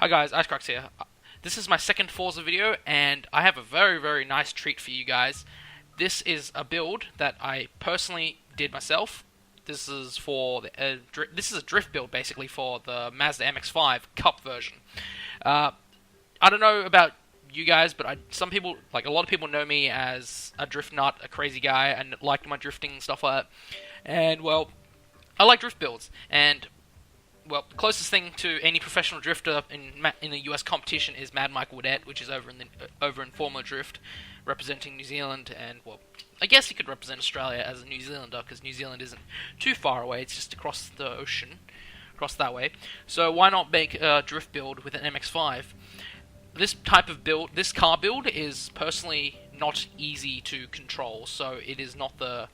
Hi guys, Icecrux here. This is my second Forza video, and I have a very nice treat for you guys. This is a build that I personally did myself. This is for this is a drift build basically for the Mazda MX5 Cup version. I don't know about you guys, but some people, like a lot of people, know me as a drift nut, a crazy guy, and like my drifting and stuff like that. And well, I like drift builds, and well, the closest thing to any professional drifter in the US competition is Mad Mike Woodette, which is over in Formula Drift, representing New Zealand, and well, I guess he could represent Australia as a New Zealander because New Zealand isn't too far away; it's just across the ocean, across that way. So why not make a drift build with an MX5? This type of build, this car build, is personally not easy to control, so it is not the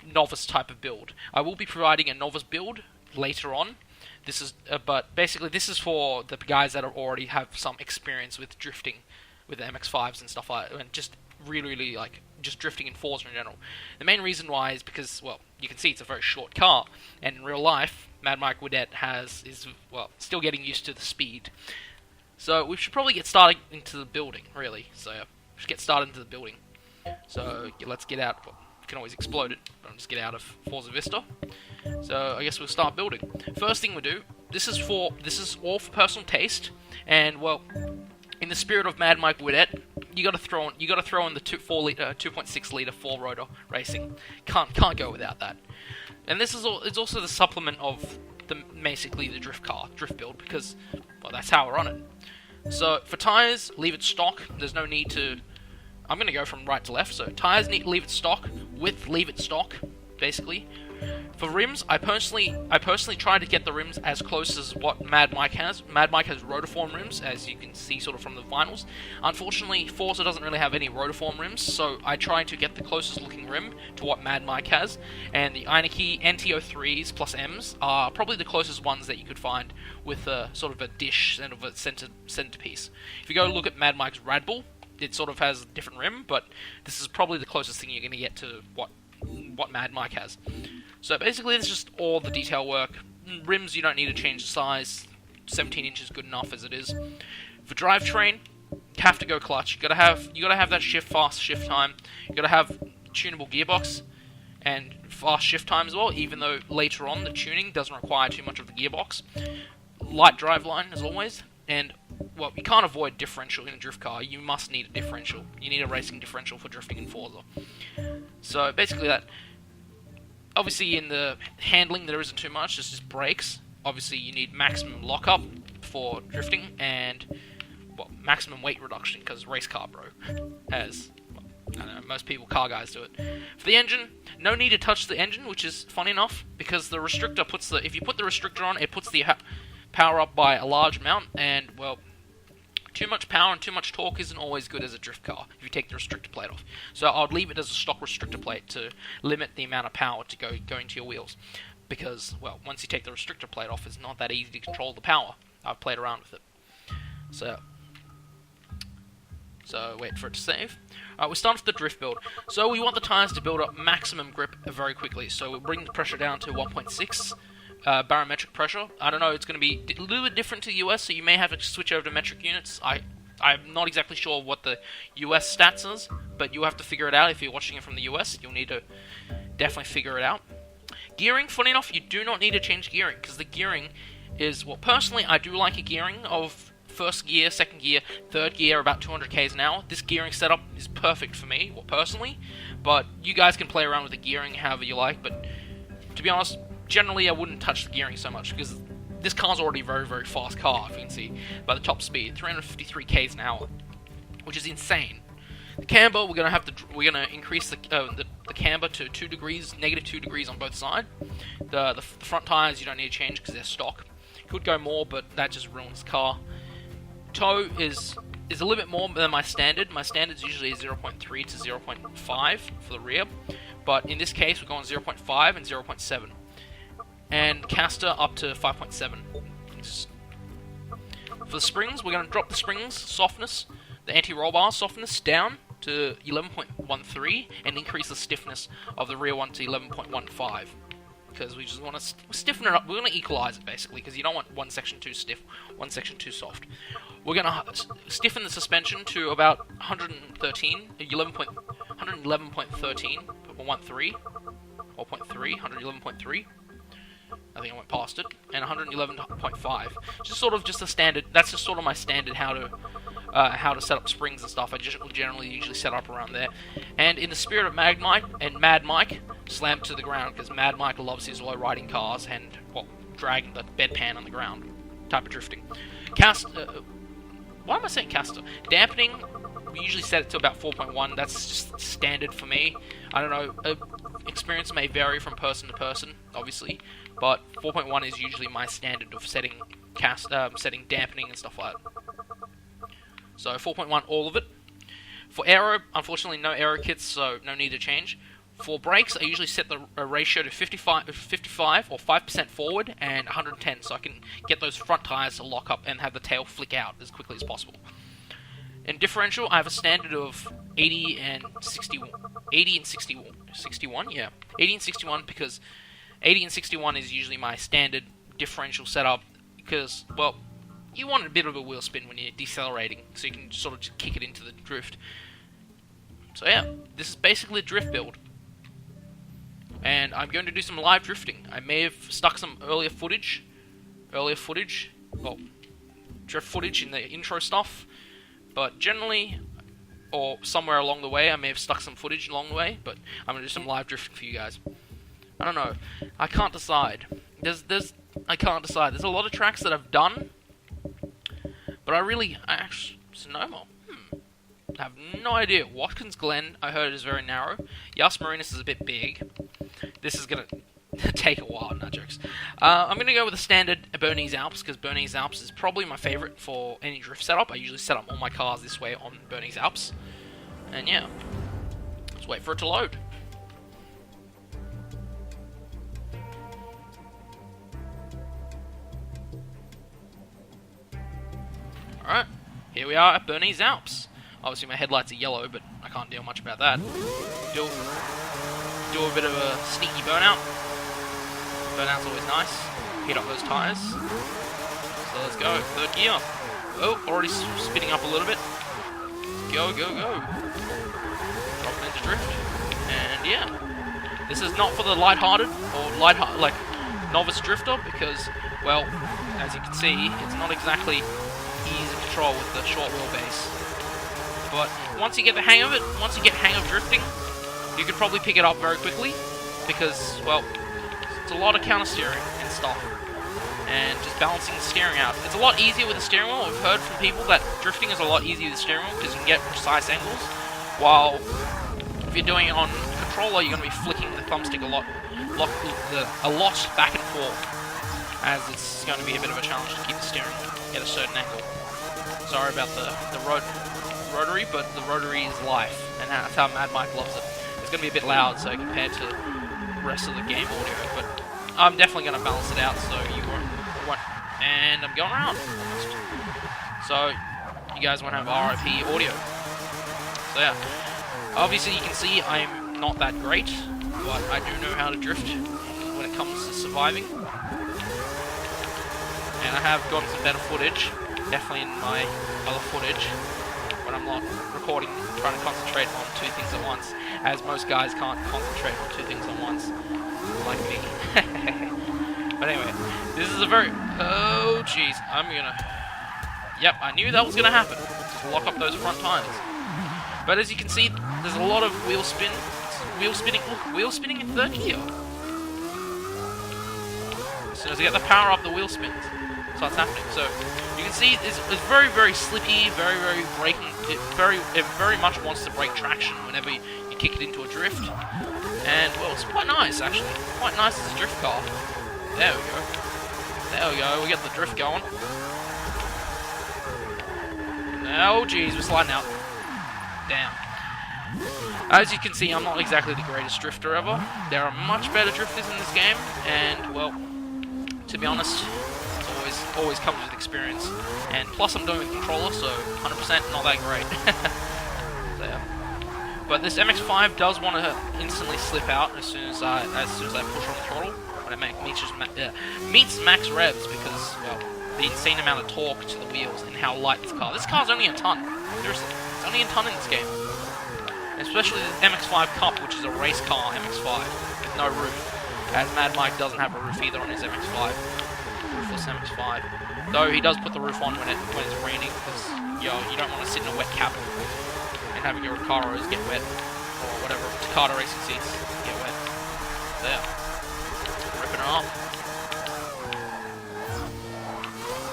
novice type of build. I will be providing a novice build later on. This is, but basically this is for the guys that already have some experience with drifting, with the MX5s and stuff like that, and just really like just drifting in Forza in general. The main reason why is because, well, you can see it's a very short car, and in real life, Mad Mike Woodette is still getting used to the speed. So we should probably get started into the building, really. So we should get started into the building. So let's get out. Well, you can always explode it, but I'll just get out of Forza Vista. So I guess we'll start building. First thing we do, this is all for personal taste, and well, in the spirit of Mad Mike Woodette, you got to throw in the 2.6 liter four rotor racing. Can't go without that. And this is it's also the supplement of basically the drift build, because well, that's how we're on it. So for tires, leave it stock. There's no need to. I'm gonna go from right to left. So tires leave it stock. Width, leave it stock. Basically. For rims, I personally try to get the rims as close as what Mad Mike has. Mad Mike has rotiform rims, as you can see sort of from the vinyls. Unfortunately, Forza doesn't really have any rotiform rims, so I try to get the closest looking rim to what Mad Mike has. And the Eineke NT03s plus Ms are probably the closest ones that you could find with a sort of a dish and of a centerpiece. If you go look at Mad Mike's Red Bull, it sort of has a different rim, but this is probably the closest thing you're going to get to what Mad Mike has. So basically, it's just all the detail work. Rims, you don't need to change the size. 17 inches good enough as it is. For drivetrain, you have to go clutch. You gotta have that fast shift time. You gotta have tunable gearbox and fast shift time as well. Even though later on the tuning doesn't require too much of the gearbox. Light driveline as always, and well, you can't avoid differential in a drift car. You must need a differential. You need a racing differential for drifting in Forza. So basically that. Obviously, in the handling, there isn't too much. It's just brakes. Obviously, you need maximum lockup for drifting and well, maximum weight reduction because race car bro, as well, I don't know, most car guys do it. For the engine, no need to touch the engine, which is funny enough because the restrictor if you put the restrictor on, it puts the power up by a large amount, and well, too much power and too much torque isn't always good as a drift car if you take the restrictor plate off. So I'd leave it as a stock restrictor plate to limit the amount of power to go into your wheels. Because, well, once you take the restrictor plate off, it's not that easy to control the power. I've played around with it. So wait for it to save. Alright, we start with the drift build. So we want the tires to build up maximum grip very quickly. So we'll bring the pressure down to 1.6. Barometric pressure. I don't know, it's going to be a little bit different to the US, so you may have to switch over to metric units. I'm not exactly sure what the US stats is, but you'll have to figure it out if you're watching it from the US. You'll need to definitely figure it out. Gearing, funny enough, you do not need to change gearing, because the gearing is, well, personally, I do like a gearing of first gear, second gear, third gear, about 200 k's an hour. This gearing setup is perfect for me, well, personally, but you guys can play around with the gearing however you like, but to be honest, generally, I wouldn't touch the gearing so much because this car's already a very fast car. If you can see by the top speed, 353 k's an hour, which is insane. The camber, we're gonna increase the camber to negative 2 degrees on both sides. The front tires you don't need to change because they're stock. Could go more, but that just ruins the car. Toe is a little bit more than my standard. My standard is usually 0.3 to 0.5 for the rear, but in this case we're going 0.5 and 0.7. And caster up to 5.7. For the springs, we're going to drop the springs softness, the anti-roll bar softness down to 11.13 and increase the stiffness of the rear one to 11.15. because we just want to stiffen it up. We're going to equalize it, basically, because you don't want one section too stiff, one section too soft. We're going to stiffen the suspension to about 111.13, or 1.3, or 0.3, 111.3. I think I went past it, and 111.5. Just sort of just a standard. That's just sort of my standard how to set up springs and stuff. I just generally usually set up around there. And in the spirit of Mad Mike, slam to the ground, because Mad Mike loves his low riding cars and, well, dragging the bedpan on the ground type of drifting. Why am I saying caster? Dampening, we usually set it to about 4.1. That's just standard for me. I don't know. Experience may vary from person to person, obviously, but 4.1 is usually my standard of setting dampening and stuff like that. So 4.1, all of it. For aero, unfortunately, no aero kits, so no need to change. For brakes, I usually set the ratio to 55 or 5% forward and 110, so I can get those front tires to lock up and have the tail flick out as quickly as possible. In differential, I have a standard of 80 and 61. 80 and 61, yeah. 80 and 61 because 80 and 61 is usually my standard differential setup because, well, you want a bit of a wheel spin when you're decelerating, so you can sort of just kick it into the drift. So yeah, this is basically a drift build. And I'm going to do some live drifting. I may have stuck some earlier footage, well, drift footage in the intro stuff, but generally, or somewhere along the way, I may have stuck some footage along the way, but I'm going to do some live drifting for you guys. I don't know. I can't decide. I can't decide. There's a lot of tracks that I've done, but Sonoma. I have no idea. Watkins Glen, I heard, is very narrow. Yas Marinas is a bit big. This is going to take a while, no jokes. I'm going to go with the standard Bernese Alps, because Bernese Alps is probably my favorite for any drift setup. I usually set up all my cars this way on Bernese Alps. And yeah, let's wait for it to load. Alright, here we are at Bernese Alps. Obviously my headlights are yellow, but I can't deal much about that. Do a bit of a sneaky burnout. Burnout's always nice. Heat up those tyres. So let's go. Third gear. Oh, already spinning up a little bit. Go, go, go. Dropping into drift. And yeah. This is not for the lighthearted or like novice drifter because, well, as you can see, it's not exactly easy to control with the short wheelbase. But once you get the hang of it, once you get hang of drifting, you can probably pick it up very quickly because, well, it's a lot of counter steering and stuff, and just balancing the steering out. It's a lot easier with the steering wheel. I've heard from people that drifting is a lot easier with the steering wheel because you can get precise angles, while if you're doing it on controller, you're going to be flicking the thumbstick a lot back and forth, as it's going to be a bit of a challenge to keep the steering at a certain angle. Sorry about the rotary, but the rotary is life, and that's how Mad Mike loves it. It's going to be a bit loud, so compared to the rest of the game audio, but I'm definitely going to balance it out, so you won't. And I'm going around, almost. So you guys won't have RIP audio. So yeah, obviously you can see I'm not that great, but I do know how to drift when it comes to surviving. And I have gotten some better footage, definitely in my other footage, when I'm not recording, trying to concentrate on two things at once, as most guys can't concentrate on two things at once, like me. But anyway, this is a very... Oh, jeez, Yep, I knew that was gonna happen. Just lock up those front tires. But as you can see, there's a lot of wheel spinning. Look, wheel spinning in third gear. As soon as I get the power up, the wheel spins. So it's happening. So you can see it's very, very slippy, very, very braking. It very much wants to break traction whenever you kick it into a drift. And well, it's quite nice actually. Quite nice as a drift car. There we go. There we go. We get the drift going. Oh jeez, we're sliding out. Damn. As you can see, I'm not exactly the greatest drifter ever. There are much better drifters in this game, and well, to be honest, it always comes with experience. And plus, I'm doing with controller, so 100% not that great. So, yeah. But this MX5 does want to instantly slip out as soon as I push on the throttle. When when it meets max revs because, well, the insane amount of torque to the wheels and how light this car. This car's only a ton. Seriously, it's only a ton in this game. Especially the MX5 Cup, which is a race car MX5 with no roof. As Mad Mike doesn't have a roof either on his MX5. Roofless MX5. Though he does put the roof on when it's raining, because you don't want to sit in a wet cabin and having your Recaros get wet, or whatever, Takata racing seats get wet. There. Ripping it up.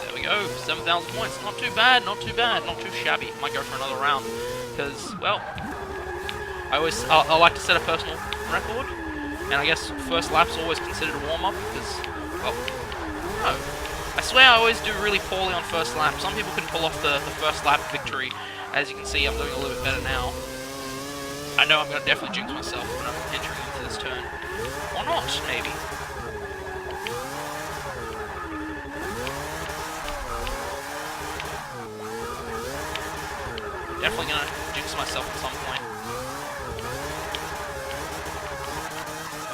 There we go, 7,000 points. Not too bad, not too bad, not too shabby. Might go for another round, because, well, I like to set a personal record, and I guess first lap's always considered a warm-up, because, well, no. I swear I always do really poorly on first lap. Some people can pull off the first lap victory. As you can see, I'm doing a little bit better now. I know I'm going to definitely jinx myself when I'm entering into this turn. Or not, maybe. Definitely going to jinx myself at some point.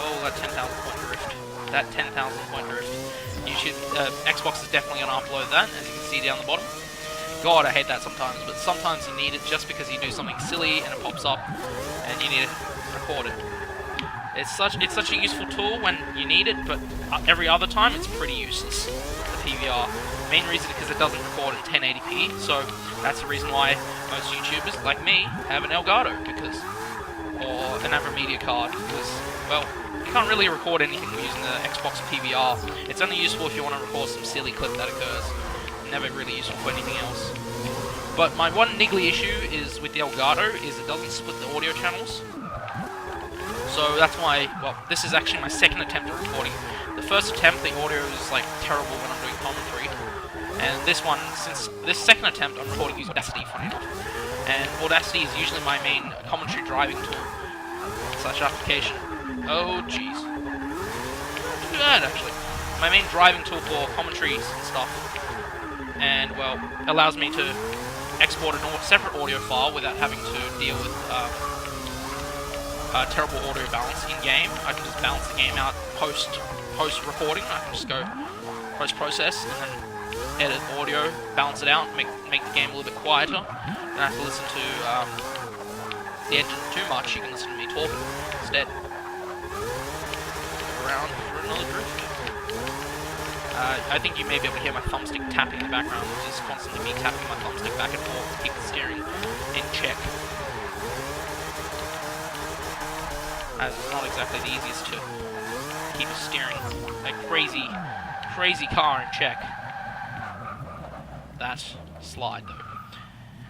Oh, that 10,000 point drift. That 10,000 point drift. YouTube, Xbox is definitely going to upload that, as you can see down the bottom. God, I hate that sometimes, but sometimes you need it just because you do something silly and it pops up, and you need to record it. It's such a useful tool when you need it, but every other time it's pretty useless. The PVR. Main reason because it doesn't record in 1080p, so that's the reason why most YouTubers like me have an Elgato, or an AverMedia card, because, well, you can't really record anything using the Xbox PVR. It's only useful if you want to record some silly clip that occurs. Never really useful for anything else. But my one niggly issue is with the Elgato is it doesn't split the audio channels. So that's why, well, this is actually my second attempt at recording. The first attempt, the audio is like terrible when I'm doing commentary. And this one, since this second attempt, I'm recording using Audacity, funny enough. And Audacity is usually my main commentary driving tool / application. Oh, jeez. Not too bad, actually. My main driving tool for commentaries and stuff. And, well, allows me to export a separate audio file without having to deal with terrible audio balance in-game. I can just balance the game out post-recording. I can just go post-process and then edit audio, balance it out, make the game a little bit quieter. Don't have to listen to the engine too much. You can listen to me talking instead. Around for another drift. I think you may be able to hear my thumbstick tapping in the background, which is constantly me tapping my thumbstick back and forth to keep the steering in check. As it's not exactly the easiest to keep steering a crazy car in check. That slide, though.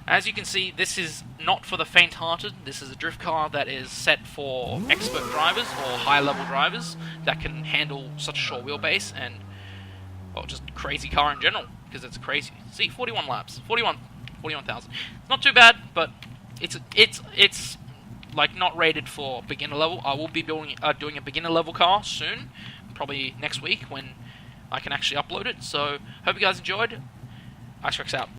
As you can see, this is not for the faint-hearted. This is a drift car that is set for expert drivers or high-level drivers that can handle such a short wheelbase and, well, just crazy car in general, because it's crazy. See, 41 laps, 41,000. Not too bad, but it's like not rated for beginner level. I will be doing a beginner level car soon, probably next week when I can actually upload it. So, hope you guys enjoyed. Icebreaks out.